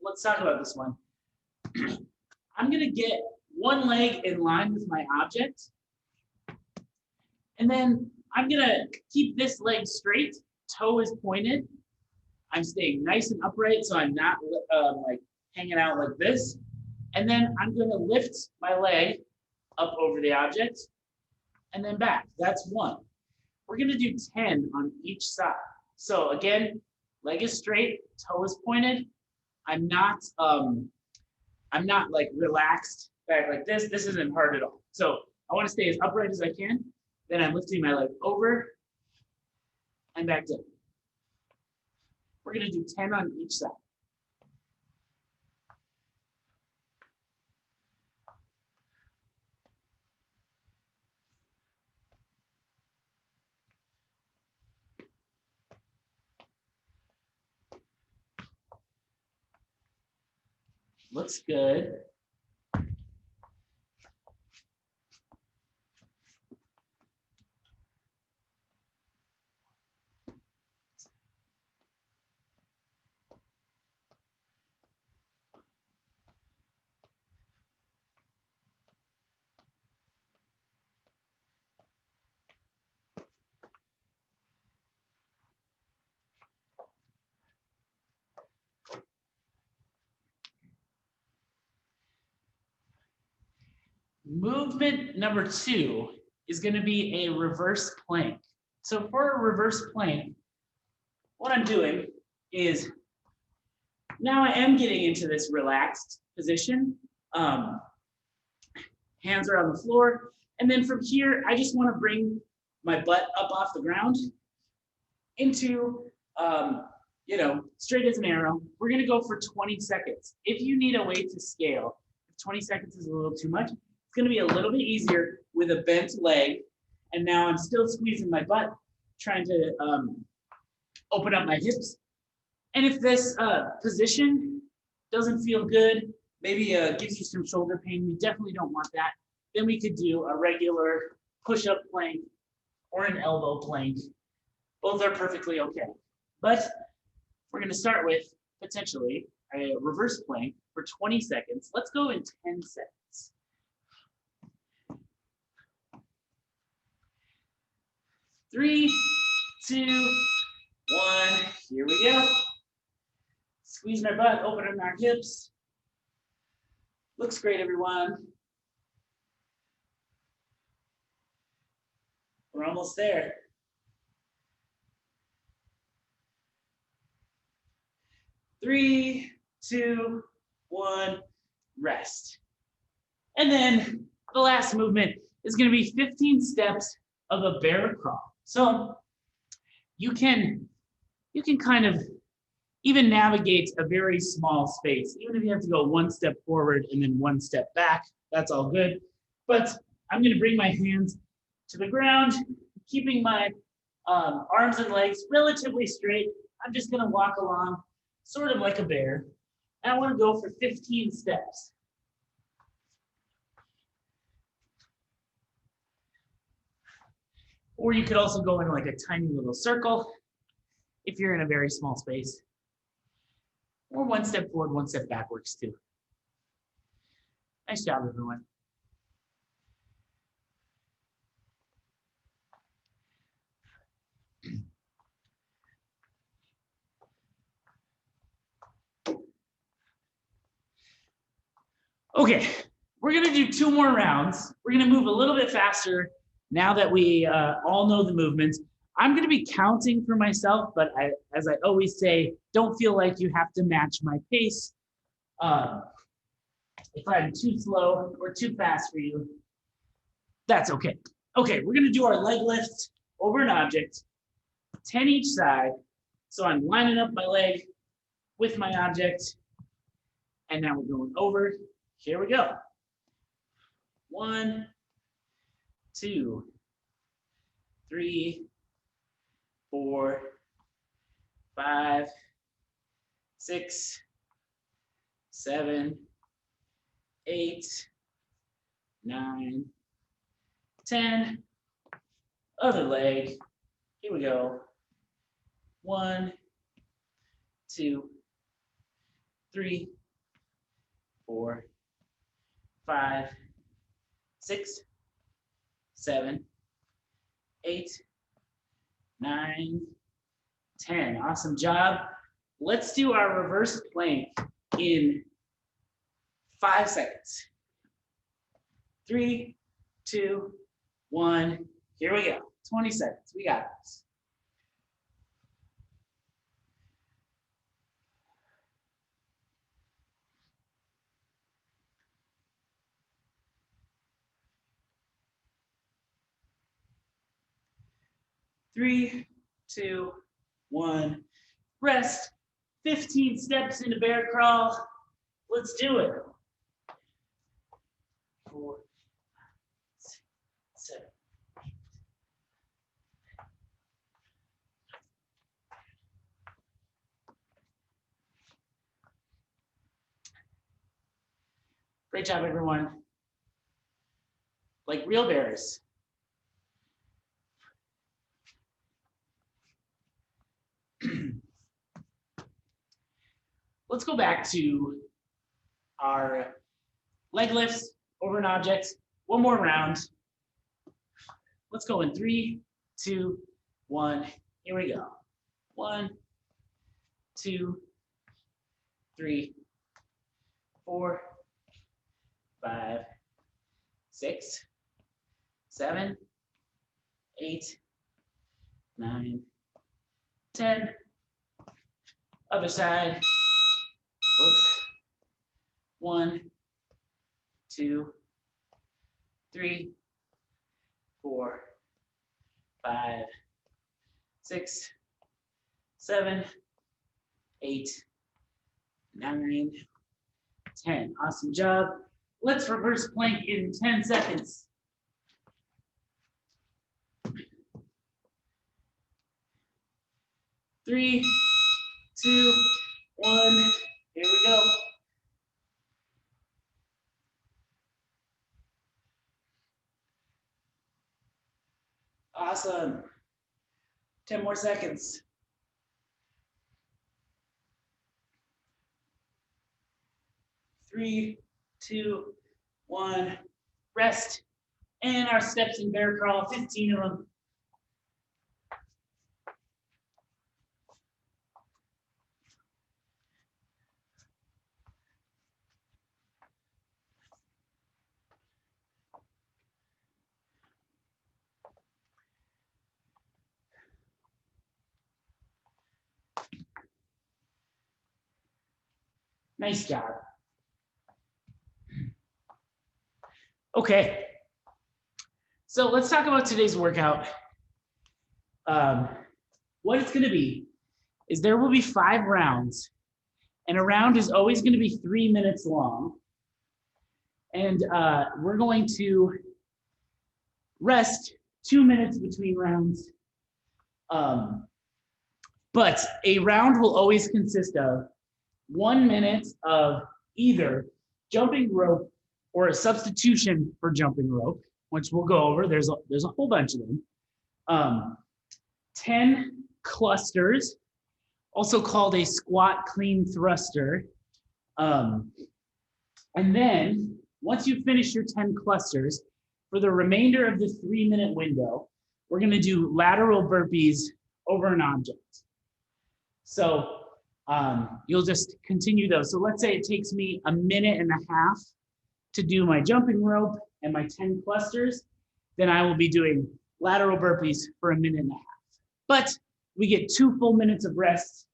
Let's talk about this one. I'm gonna get one leg in line with my object, and then I'm gonna keep this leg straight, toe is pointed. I'm staying nice and upright, so I'm not like hanging out like this. And then I'm gonna lift my leg up over the object and then back. That's one. We're gonna do 10 on each side. So again, leg is straight, toe is pointed. I'm not like relaxed back like this. This isn't hard at all. So I want to stay as upright as I can. Then I'm lifting my leg over and back down. We're gonna do 10 on each side. Looks good. Movement number 2 is going to be a reverse plank. So for a reverse plank, what I'm doing is now I am getting into this relaxed position. Hands are on the floor. And then from here, I just want to bring my butt up off the ground into, straight as an arrow. We're going to go for 20 seconds. If you need a way to scale, if 20 seconds is a little too much, it's going to be a little bit easier with a bent leg. And now I'm still squeezing my butt, trying to open up my hips. And if this position doesn't feel good, maybe gives you some shoulder pain, we definitely don't want that. Then we could do a regular push-up plank or an elbow plank. Both are perfectly okay. But we're going to start with potentially a reverse plank for 20 seconds. Let's go in 10 seconds. Three, two, one. Here we go. Squeeze my butt, open up our hips. Looks great, everyone. We're almost there. Three, two, one, rest. And then the last movement is going to be 15 steps of a bear crawl. So you can kind of even navigate a very small space. Even if you have to go one step forward and then one step back, that's all good. But I'm going to bring my hands to the ground, keeping my arms and legs relatively straight. I'm just going to walk along sort of like a bear. And I want to go for 15 steps. Or you could also go in like a tiny little circle if you're in a very small space. Or one step forward, one step backwards too. Nice job, everyone. Okay, we're gonna do 2 more rounds. We're gonna move a little bit faster now that we all know the movements. I'm gonna be counting for myself, but as I always say, don't feel like you have to match my pace. If I'm too slow or too fast for you, that's okay. Okay, we're gonna do our leg lift over an object, 10 each side. So I'm lining up my leg with my object, and now we're going over. Here we go. 1, 2, 3, 4, 5, 6, 7, 8, 9, 10. Other leg. Here we go. 1, 2, 3, 4, 5, 6, 7, 8, 9, 10. Awesome job. Let's do our reverse plank in 5 seconds. 3, 2, 1. Here we go. 20 seconds. We got this. Three, 2, 1. Rest. 15 steps into bear crawl. Let's do it. 4, 6, 7. Great job, everyone. Like real bears. Let's go back to our leg lifts over an object. One more round. Let's go in 3, 2, 1. Here we go. 1, 2, 3, 4, 5, 6, 7, 8, 9, 10. Other side. Whoops. 1, 2, 3, 4, 5, 6, 7, 8, 9, 10. Awesome job. Let's reverse plank in 10 seconds. 3, 2, 1. Here we go. Awesome. 10 more seconds. 3, 2, 1. Rest. And our steps in bear crawl, 15 of them. Nice job. Okay, so let's talk about today's workout. What it's gonna be is there will be 5 rounds, and a round is always gonna be 3 minutes long. And we're going to rest 2 minutes between rounds. But a round will always consist of 1 minute of either jumping rope or a substitution for jumping rope, which we'll go over. There's a whole bunch of them. 10 clusters, also called a squat clean thruster. And then once you finish your 10 clusters, for the remainder of the 3-minute window, we're gonna do lateral burpees over an object. So you'll just continue those. So let's say it takes me 1.5 minutes to do my jumping rope and my 10 clusters, then I will be doing lateral burpees for 1.5 minutes. But we get 2 full minutes of rest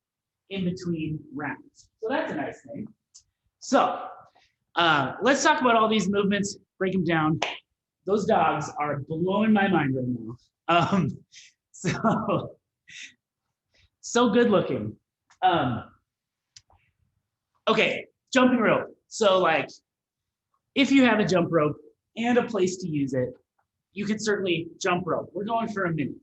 in between rounds. So that's a nice thing. So let's talk about all these movements, break them down. Those dogs are blowing my mind right now. So good looking. Okay, jumping rope. So like, if you have a jump rope and a place to use it, you could certainly jump rope. We're going for 1 minute.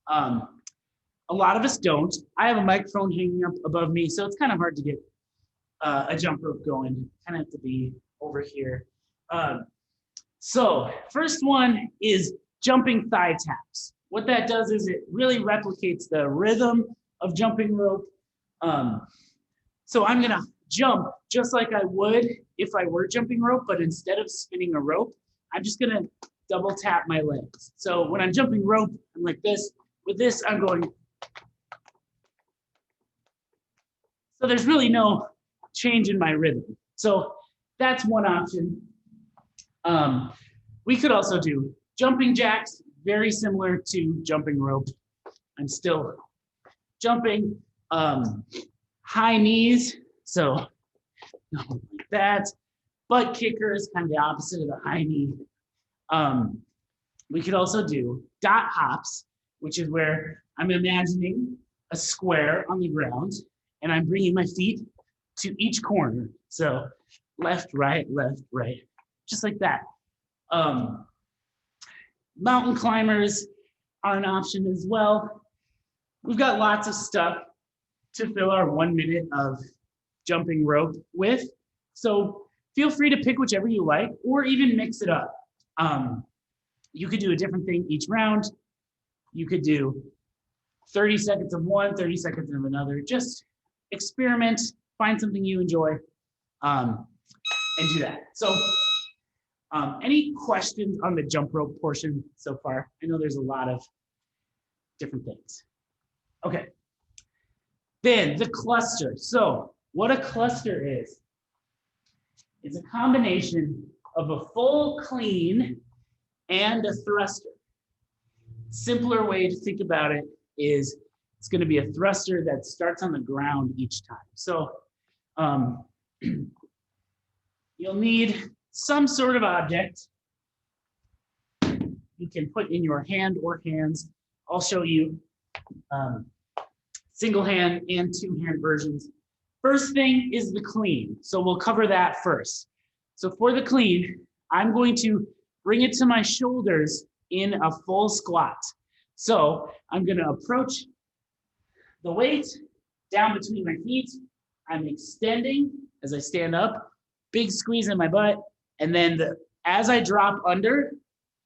A lot of us don't. I have a microphone hanging up above me, so it's kind of hard to get a jump rope going. Kind of have to be over here. So first one is jumping thigh taps. What that does is it really replicates the rhythm of jumping rope. So I'm gonna jump just like I would if I were jumping rope, but instead of spinning a rope, I'm just gonna double tap my legs. So when I'm jumping rope, I'm like this. With this, I'm going. So there's really no change in my rhythm. So that's one option. We could also do jumping jacks, very similar to jumping rope. I'm still jumping. High knees, so like that. Butt kicker is kind of the opposite of the high knee. We could also do dot hops, which is where I'm imagining a square on the ground and I'm bringing my feet to each corner. So left, right, just like that. Mountain climbers are an option as well. We've got lots of stuff to fill our 1 minute of jumping rope with. So feel free to pick whichever you like or even mix it up. You could do a different thing each round. You could do 30 seconds of one, 30 seconds of another. Just experiment, find something you enjoy, and do that. So any questions on the jump rope portion so far? I know there's a lot of different things. Okay. Then the cluster. So what a cluster is a combination of a full clean and a thruster. Simpler way to think about it is it's going to be a thruster that starts on the ground each time. So you'll need some sort of object you can put in your hand or hands. I'll show you single hand and two hand versions. First thing is the clean. So we'll cover that first. So for the clean, I'm going to bring it to my shoulders in a full squat. So I'm going to approach the weight down between my feet. I'm extending as I stand up, big squeeze in my butt. And then as I drop under,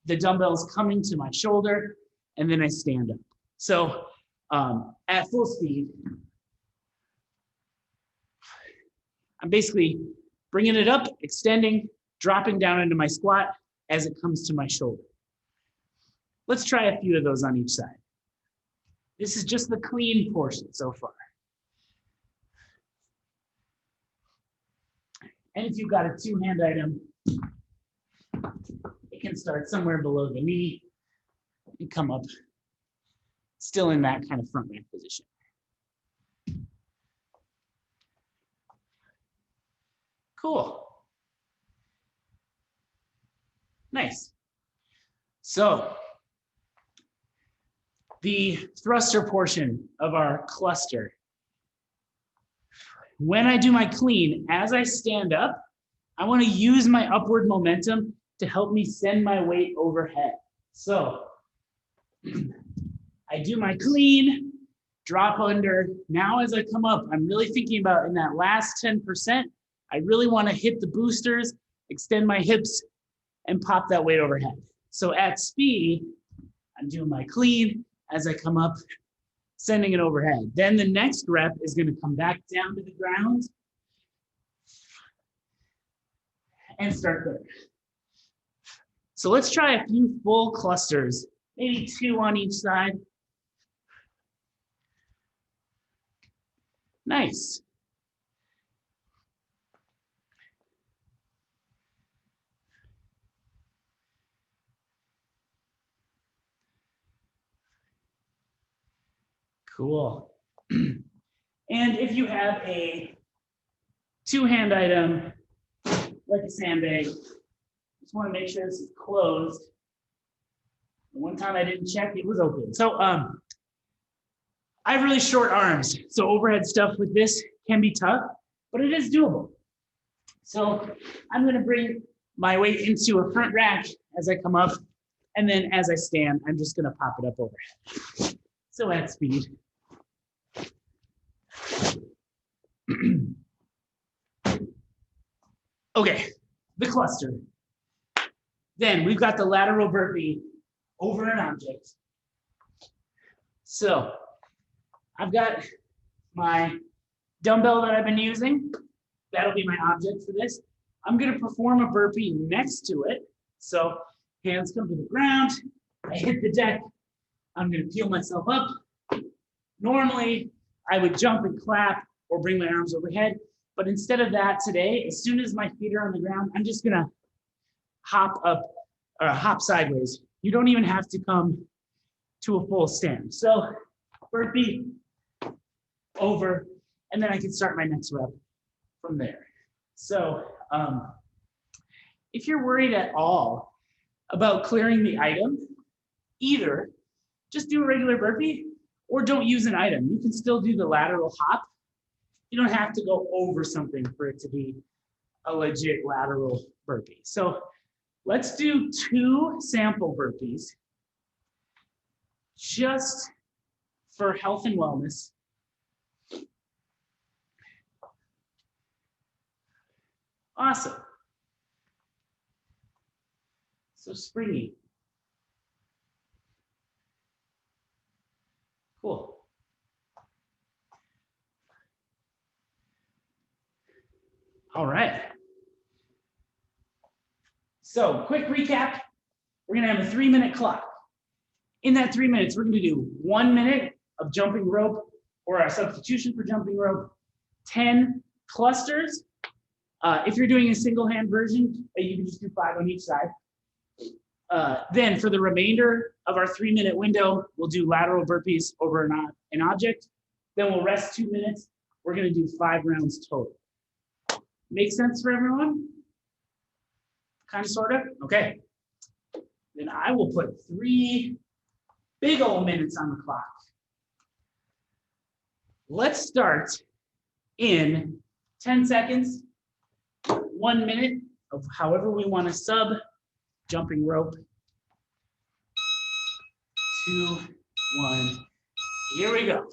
the dumbbell's coming to my shoulder, and then I stand up. So at full speed, I'm basically bringing it up, extending, dropping down into my squat as it comes to my shoulder. Let's try a few of those on each side. This is just the clean portion so far. And if you've got a two-hand item, it can start somewhere below the knee and come up still in that kind of front rack position. Cool. Nice. So the thruster portion of our cluster. When I do my clean, as I stand up, I want to use my upward momentum to help me send my weight overhead. So I do my clean, drop under. Now as I come up, I'm really thinking about in that last 10%, I really want to hit the boosters, extend my hips, and pop that weight overhead. So at speed, I'm doing my clean as I come up, sending it overhead. Then the next rep is going to come back down to the ground and start there. So let's try a few full clusters, maybe 2 on each side. Nice. Cool. And if you have a two-hand item, like a sandbag, just want to make sure this is closed. One time I didn't check, it was open. So I have really short arms, so overhead stuff with this can be tough, but it is doable. So I'm going to bring my weight into a front rack as I come up, and then as I stand, I'm just going to pop it up overhead. So at speed. Okay, the cluster. Then we've got the lateral burpee over an object. So I've got my dumbbell that I've been using. That'll be my object for this. I'm gonna perform a burpee next to it. So hands come to the ground, I hit the deck, I'm gonna peel myself up. Normally, I would jump and clap or bring my arms overhead, but instead of that today, as soon as my feet are on the ground, I'm just gonna hop up or hop sideways. You don't even have to come to a full stand. So burpee, over, and then I can start my next rep from there. So if you're worried at all about clearing the item, either just do a regular burpee or don't use an item. You can still do the lateral hop. You don't have to go over something for it to be a legit lateral burpee. So let's do 2 sample burpees just for health and wellness. Awesome. So springy. Cool. All right. So quick recap. We're gonna have a 3-minute clock. In that 3 minutes, we're gonna do 1 minute of jumping rope or a substitution for jumping rope, 10 clusters. If you're doing a single hand version, you can just do 5 on each side. Then for the remainder of our 3-minute window, we'll do lateral burpees over an object. Then we'll rest 2 minutes. We're gonna do 5 rounds total. Make sense for everyone? Kind of, sort of? Okay. Then I will put 3 big old minutes on the clock. Let's start in 10 seconds, 1 minute of however we want to sub jumping rope. 2, 1, here we go.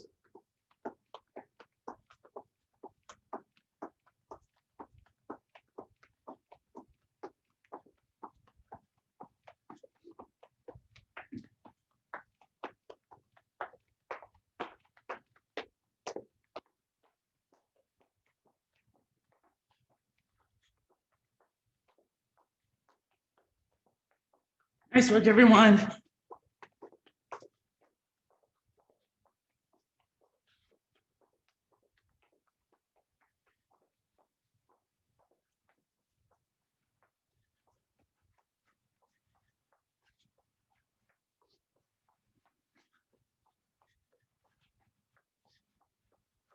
Nice work, everyone.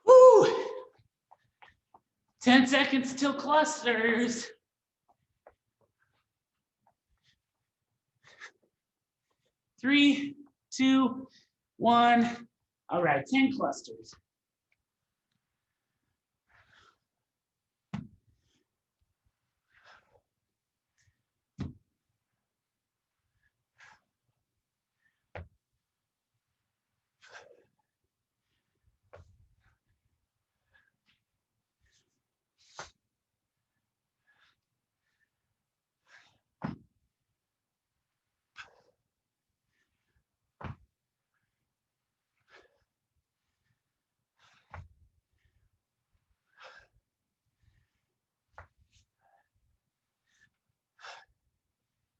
Woo! 10 seconds till clusters. 3, 2, 1. All right, 10 clusters.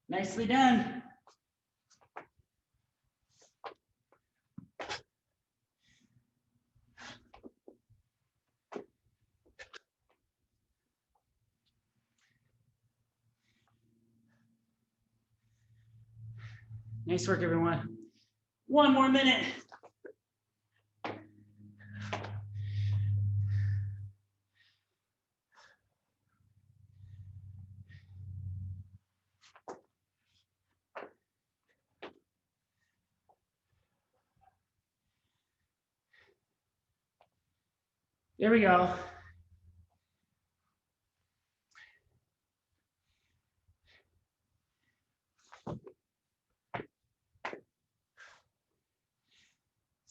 Nicely done. Nice work, everyone. 1 more minute. There we go.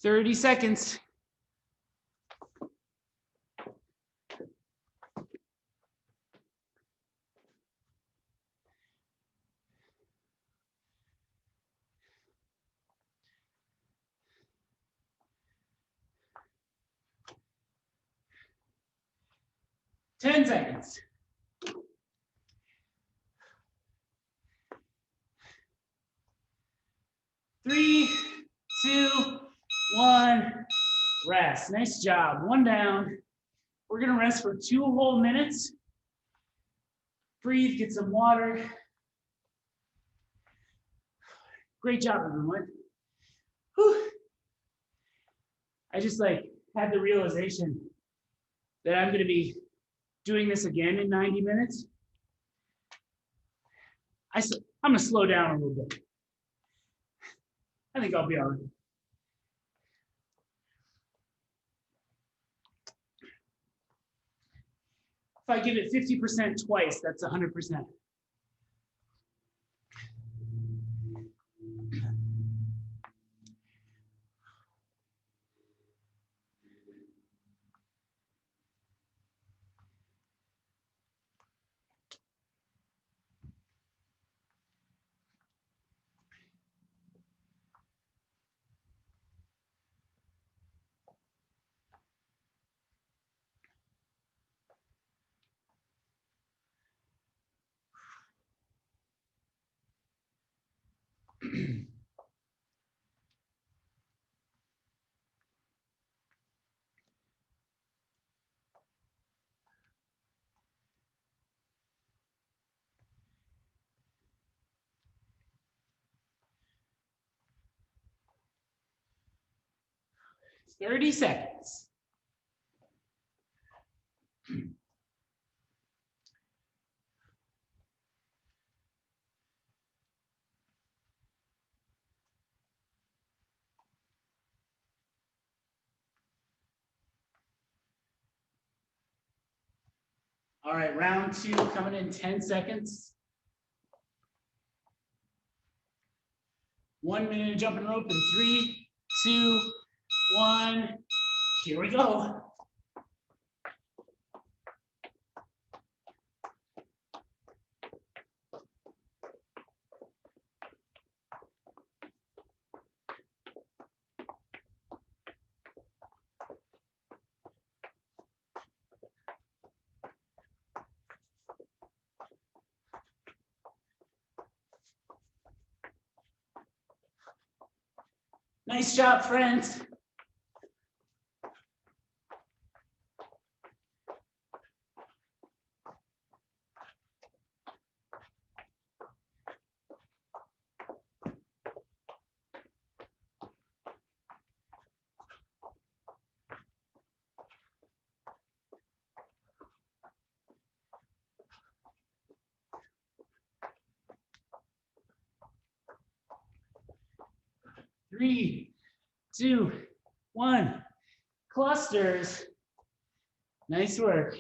Thirty seconds. 10 seconds. 3, 2, 1, rest. Nice job. One down. We're gonna rest for 2 whole minutes. Breathe, get some water. Great job, everyone. Whew. I just had the realization that I'm gonna be doing this again in 90 minutes. I'm gonna slow down a little bit. I think I'll be all right. If I give it 50% twice, that's 100%. It's 30 seconds. All right, round 2 coming in 10 seconds. 1 minute of jumping rope in 3, 2, 1. Here we go. Nice job, friends. Three, 2, 1. Clusters. Nice work.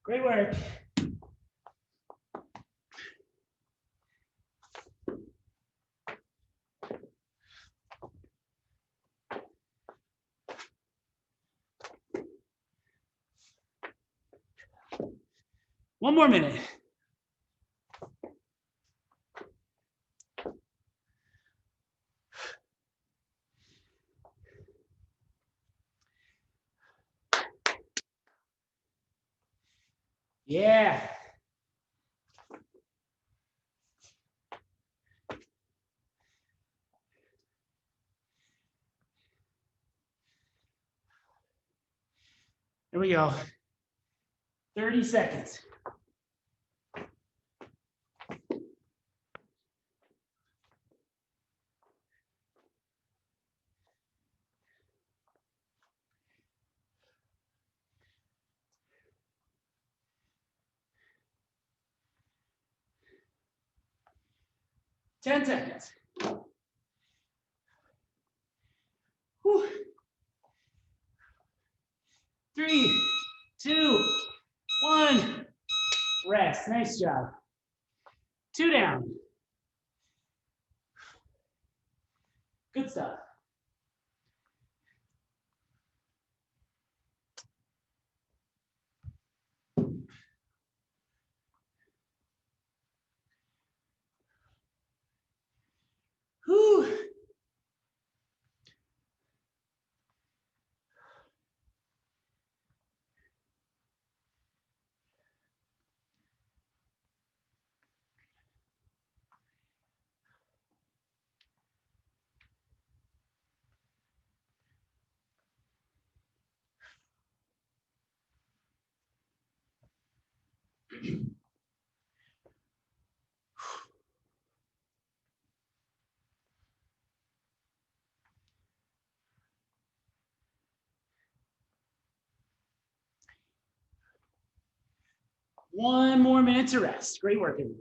Great work. One more minute. Yeah. Here we go. 30 seconds. 10 seconds. Whew. 3, 2, 1. Rest. Nice job. 2 down. Good stuff. Whew. One more minute to rest. Great work, everybody.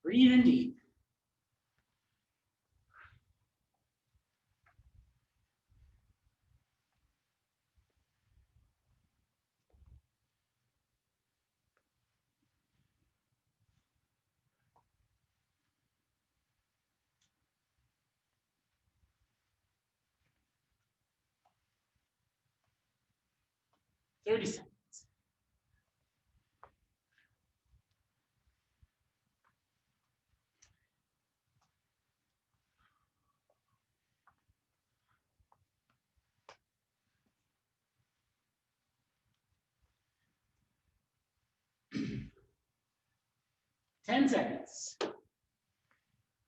Breathe in deep. Thirty seconds. Ten seconds.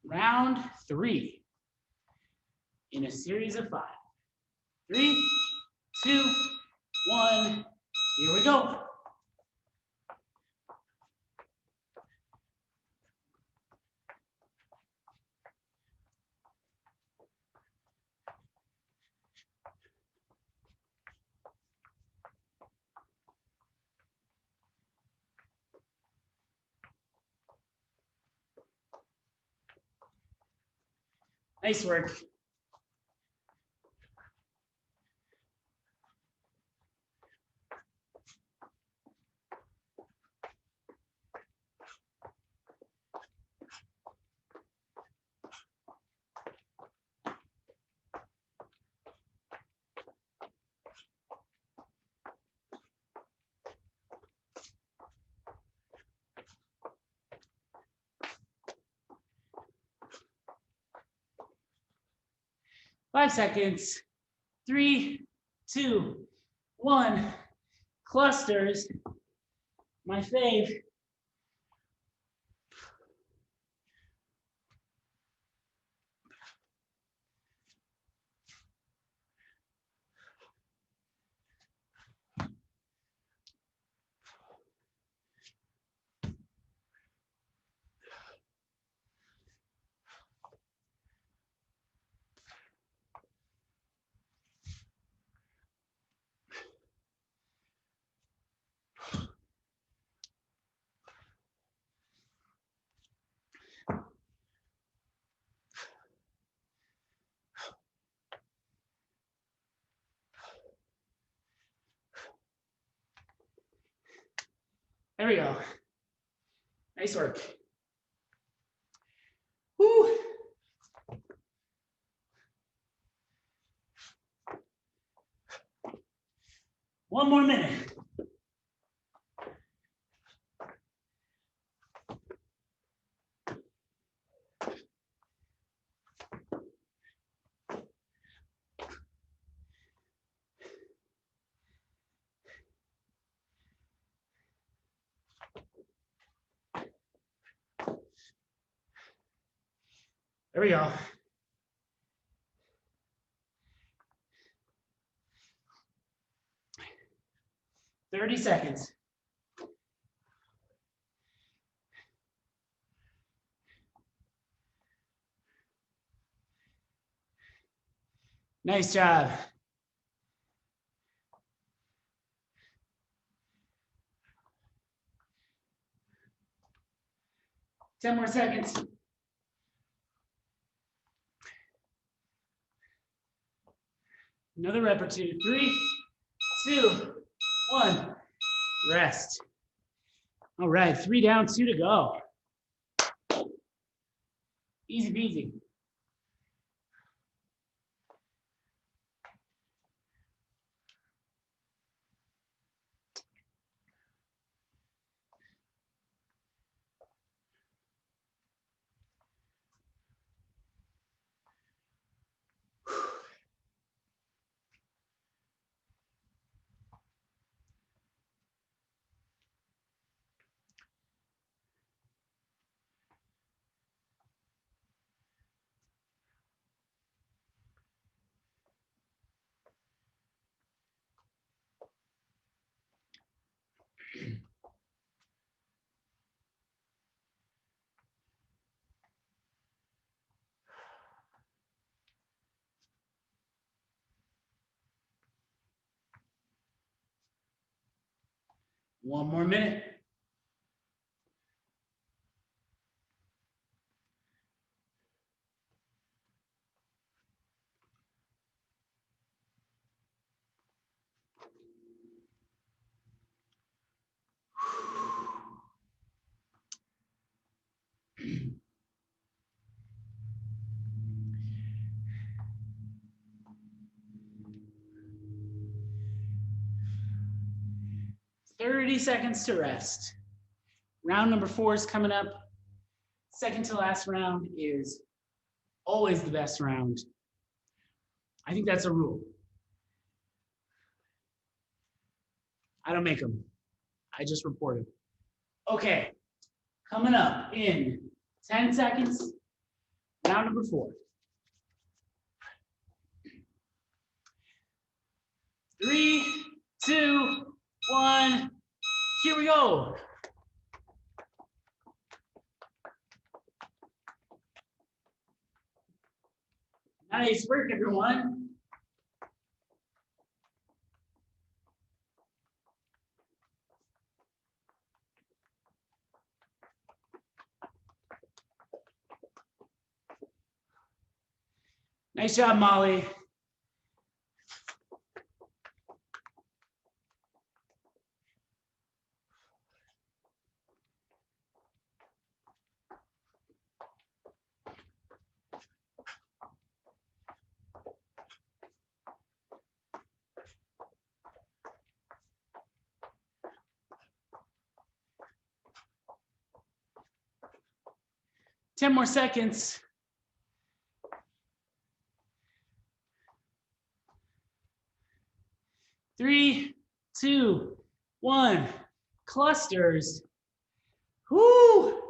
Round 3 in a series of 5. 3, 2, 1. Here we go. Nice work. Five seconds. 3, 2, 1. Clusters. My fave. There we go. Nice work. Woo. One more minute. There we go. Thirty seconds. Nice job. 10 more seconds. Another rep or two. 3, 2, 1. Rest. All right, 3 down, 2 to go. Easy peasy. One more minute. Thirty seconds to rest. Round number 4 is coming up. Second to last round is always the best round. I think that's a rule. I don't make them. I just report them. Okay, coming up in 10 seconds, round number 4. 3, 2, 1. Here we go. Nice work, everyone. Nice job, Molly. Ten more seconds. 3, 2, 1. Clusters. Whoo!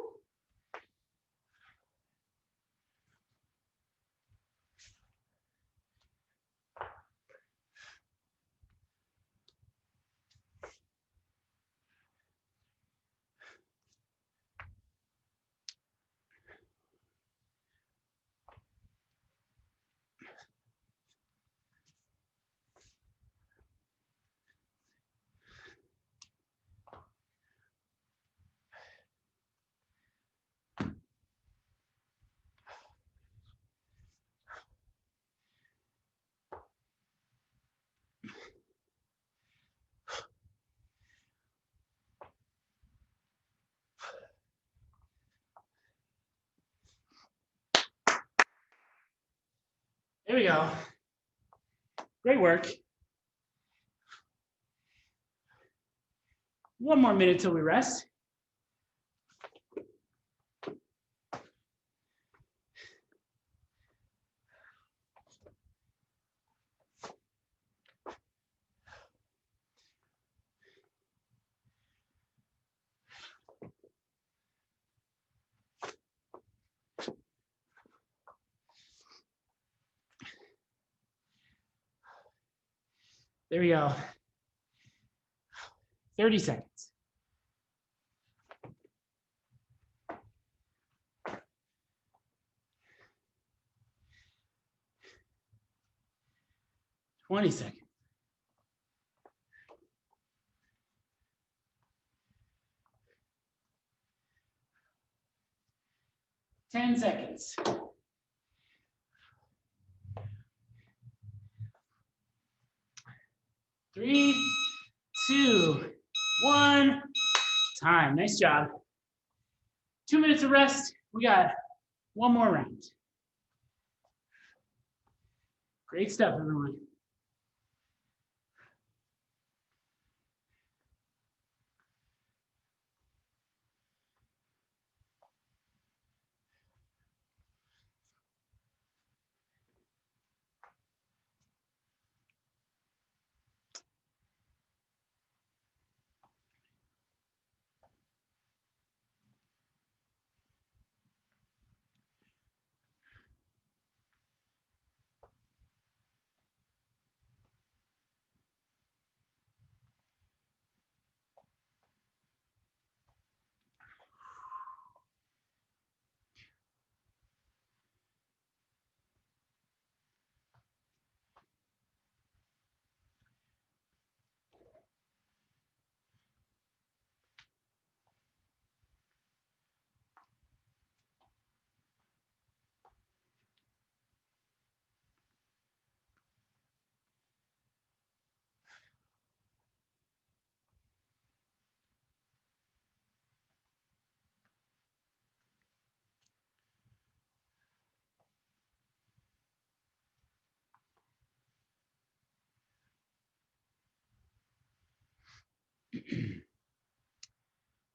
There we go. Great work. One more minute till we rest. There we go. 30 seconds. Twenty seconds. 10 seconds. 3, 2, 1. Time. Nice job. 2 minutes of rest. We got one more round. Great stuff, everyone.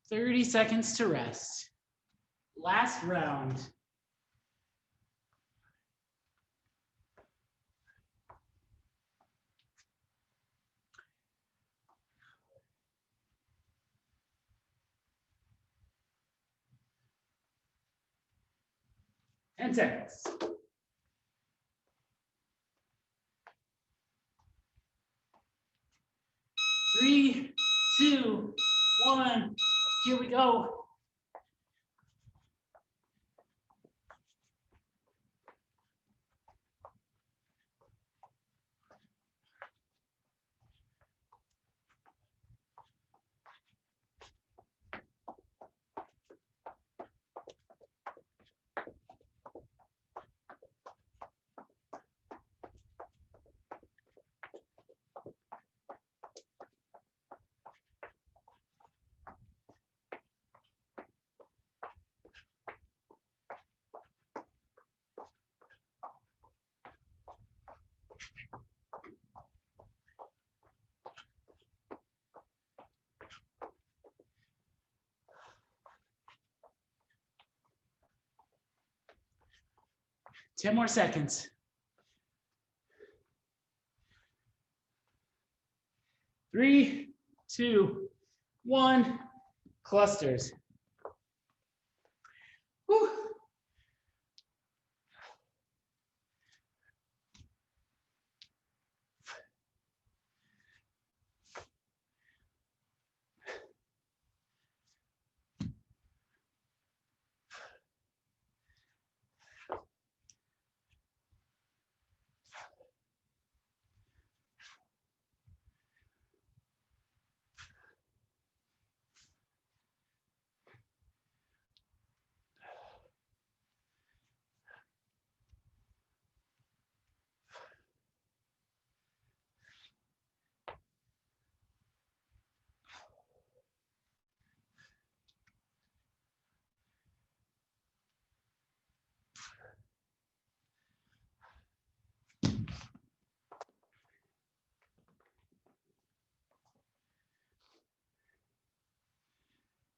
Thirty seconds to rest. Last round. And seconds. 3, 2, 1. Here we go. Ten more seconds. 3, 2, 1. Clusters. Whew.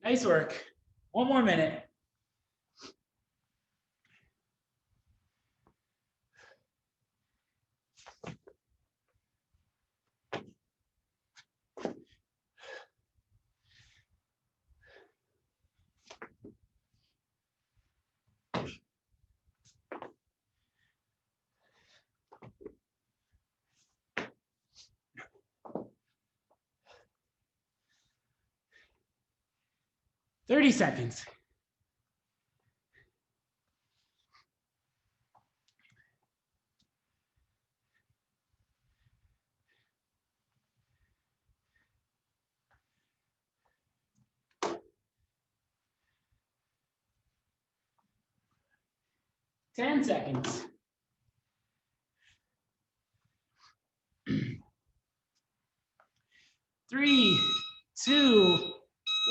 Nice work. One more minute. Thirty seconds. 10 seconds. 3, 2,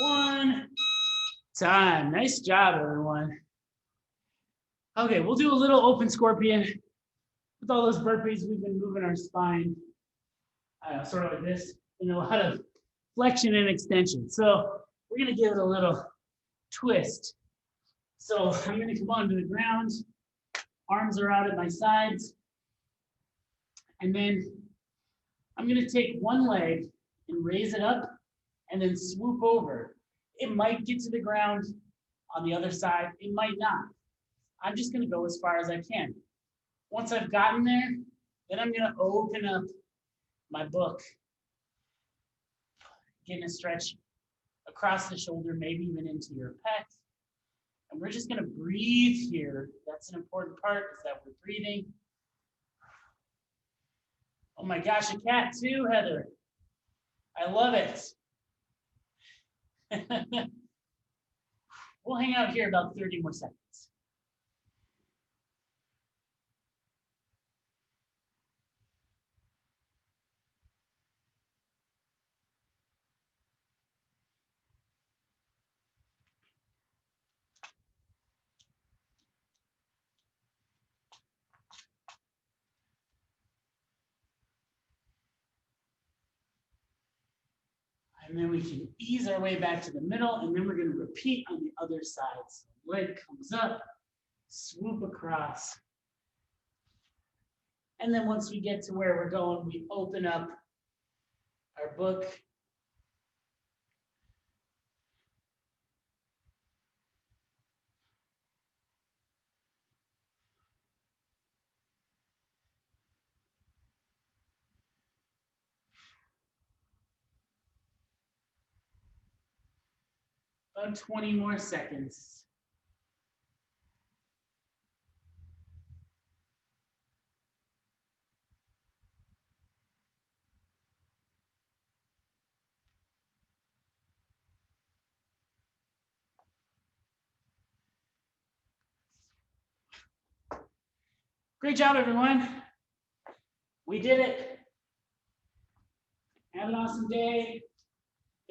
1. Time. Nice job, everyone. Okay, we'll do a little open scorpion. With all those burpees, we've been moving our spine sort of like this, and a lot of flexion and extension. So we're gonna give it a little twist. So I'm gonna come onto the ground, arms are out at my sides, and then I'm gonna take one leg and raise it up and then swoop over. It might get to the ground on the other side, it might not. I'm just gonna go as far as I can. Once I've gotten there, then I'm gonna open up my book, getting a stretch across the shoulder, maybe even into your pec. And we're just gonna breathe here. That's an important part, is that we're breathing. Oh my gosh, a cat too, Heather. I love it. We'll hang out here about 30 more seconds. And then we can ease our way back to the middle, and then we're going to repeat on the other side. So leg comes up, swoop across. And then once we get to where we're going, we open up our book. About 20 more seconds. Great job, everyone. We did it. Have an awesome day.